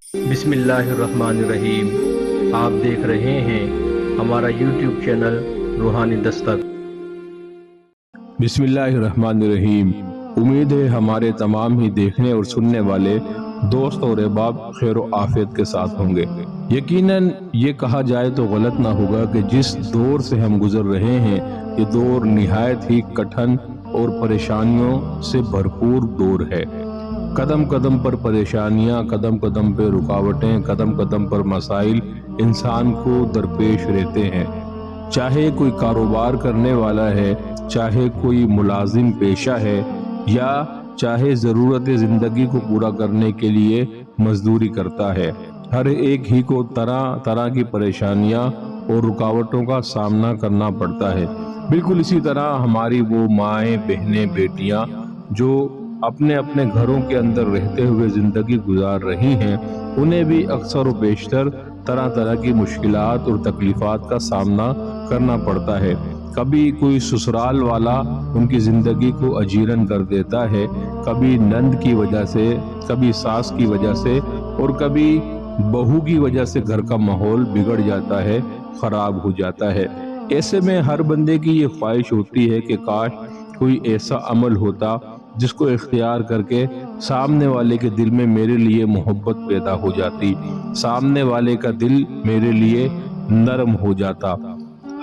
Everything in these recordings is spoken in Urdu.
بسم اللہ الرحمن الرحیم، آپ دیکھ رہے ہیں ہمارا یوٹیوب چینل روحانی دستک۔ بسم اللہ الرحمن الرحیم۔ امید ہے ہمارے تمام ہی دیکھنے اور سننے والے دوست اور احباب خیر و عافیت کے ساتھ ہوں گے۔ یقیناً یہ کہا جائے تو غلط نہ ہوگا کہ جس دور سے ہم گزر رہے ہیں یہ دور نہایت ہی کٹھن اور پریشانیوں سے بھرپور دور ہے۔ قدم قدم پر پریشانیاں، قدم قدم پہ رکاوٹیں، قدم قدم پر مسائل انسان کو درپیش رہتے ہیں۔ چاہے کوئی کاروبار کرنے والا ہے، چاہے کوئی ملازم پیشہ ہے، یا چاہے ضرورت زندگی کو پورا کرنے کے لیے مزدوری کرتا ہے، ہر ایک ہی کو طرح طرح کی پریشانیاں اور رکاوٹوں کا سامنا کرنا پڑتا ہے۔ بالکل اسی طرح ہماری وہ مائیں، بہنیں، بیٹیاں جو اپنے اپنے گھروں کے اندر رہتے ہوئے زندگی گزار رہی ہیں، انہیں بھی اکثر و بیشتر طرح طرح کی مشکلات اور تکلیفات کا سامنا کرنا پڑتا ہے۔ کبھی کوئی سسرال والا ان کی زندگی کو اجیرن کر دیتا ہے، کبھی نند کی وجہ سے، کبھی ساس کی وجہ سے، اور کبھی بہو کی وجہ سے گھر کا ماحول بگڑ جاتا ہے، خراب ہو جاتا ہے۔ ایسے میں ہر بندے کی یہ خواہش ہوتی ہے کہ کاش کوئی ایسا عمل ہوتا جس کو اختیار کر کے سامنے والے کے دل میں میرے لیے محبت پیدا ہو جاتی، سامنے والے کا دل میرے لیے نرم ہو جاتا۔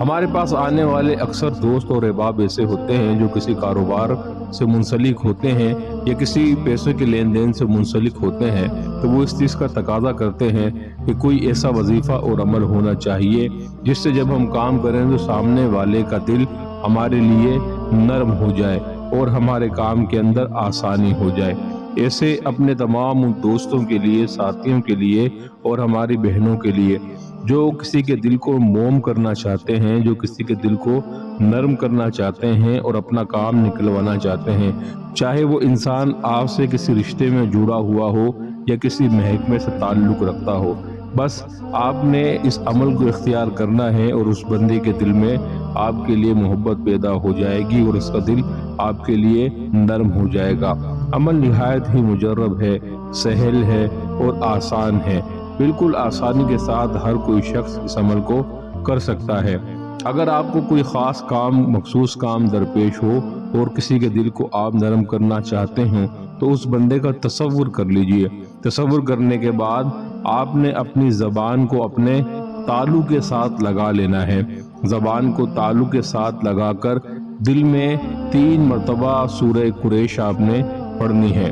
ہمارے پاس آنے والے اکثر دوست اور احباب ایسے ہوتے ہیں جو کسی کاروبار سے منسلک ہوتے ہیں یا کسی پیسے کے لین دین سے منسلک ہوتے ہیں، تو وہ اس چیز کا تقاضا کرتے ہیں کہ کوئی ایسا وظیفہ اور عمل ہونا چاہیے جس سے جب ہم کام کریں تو سامنے والے کا دل ہمارے لیے نرم ہو جائے اور ہمارے کام کے اندر آسانی ہو جائے۔ ایسے اپنے تمام ان دوستوں کے لیے، ساتھیوں کے لیے اور ہماری بہنوں کے لیے جو کسی کے دل کو موم کرنا چاہتے ہیں، جو کسی کے دل کو نرم کرنا چاہتے ہیں اور اپنا کام نکلوانا چاہتے ہیں، چاہے وہ انسان آپ سے کسی رشتے میں جڑا ہوا ہو یا کسی محکمے سے تعلق رکھتا ہو، بس آپ نے اس عمل کو اختیار کرنا ہے اور اس بندے کے دل میں آپ کے لیے محبت پیدا ہو جائے گی اور اس کا دل آپ کے لیے نرم ہو جائے گا۔ عمل نہایت ہی مجرب ہے، سہل ہے اور آسان ہے۔ بالکل آسانی کے ساتھ ہر کوئی شخص اس عمل کو کر سکتا ہے۔ اگر آپ کو کوئی خاص کام، مخصوص کام درپیش ہو اور کسی کے دل کو آپ نرم کرنا چاہتے ہوں تو اس بندے کا تصور کر لیجئے۔ تصور کرنے کے بعد آپ نے اپنی زبان کو اپنے تالو کے ساتھ لگا لینا ہے۔ زبان کو تالو کے ساتھ لگا کر دل میں 3 مرتبہ سورہ قریش آپ نے پڑھنی ہے۔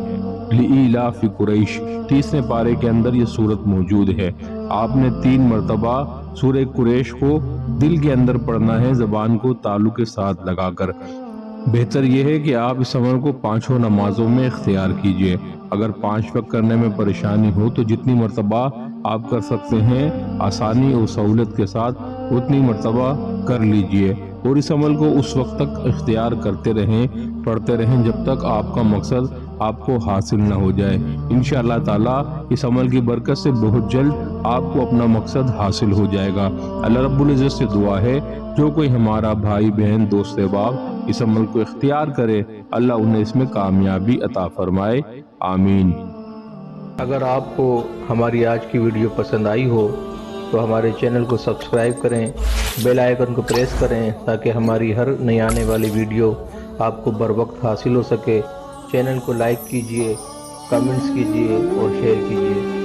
لإیلاف قریش 30ویں پارے کے اندر یہ سورت موجود ہے۔ آپ نے 3 مرتبہ سورہ قریش کو دل کے اندر پڑھنا ہے، زبان کو تالو کے ساتھ لگا کر۔ بہتر یہ ہے کہ آپ اس عمل کو 5 نمازوں میں اختیار کیجئے۔ اگر 5 وقت کرنے میں پریشانی ہو تو جتنی مرتبہ آپ کر سکتے ہیں آسانی اور سہولت کے ساتھ اتنی مرتبہ کر لیجئے، اور اس عمل کو اس وقت تک اختیار کرتے رہیں، پڑھتے رہیں جب تک آپ کا مقصد آپ کو حاصل نہ ہو جائے۔ انشاءاللہ تعالی اس عمل کی برکت سے بہت جلد آپ کو اپنا مقصد حاصل ہو جائے گا۔ اللہ رب العزت سے دعا ہے جو کوئی ہمارا بھائی بہن دوست احباب اس عمل کو اختیار کرے، اللہ انہیں اس میں کامیابی عطا فرمائے، آمین۔ اگر آپ کو ہماری آج کی ویڈیو پسند آئی ہو تو ہمارے چینل کو سبسکرائب کریں، بیل آئیکن کو پریس کریں تاکہ ہماری ہر نئی آنے والی ویڈیو آپ کو بر وقت حاصل ہو سکے۔ چینل کو لائک کیجئے، کمنٹس کیجئے اور شیئر کیجئے۔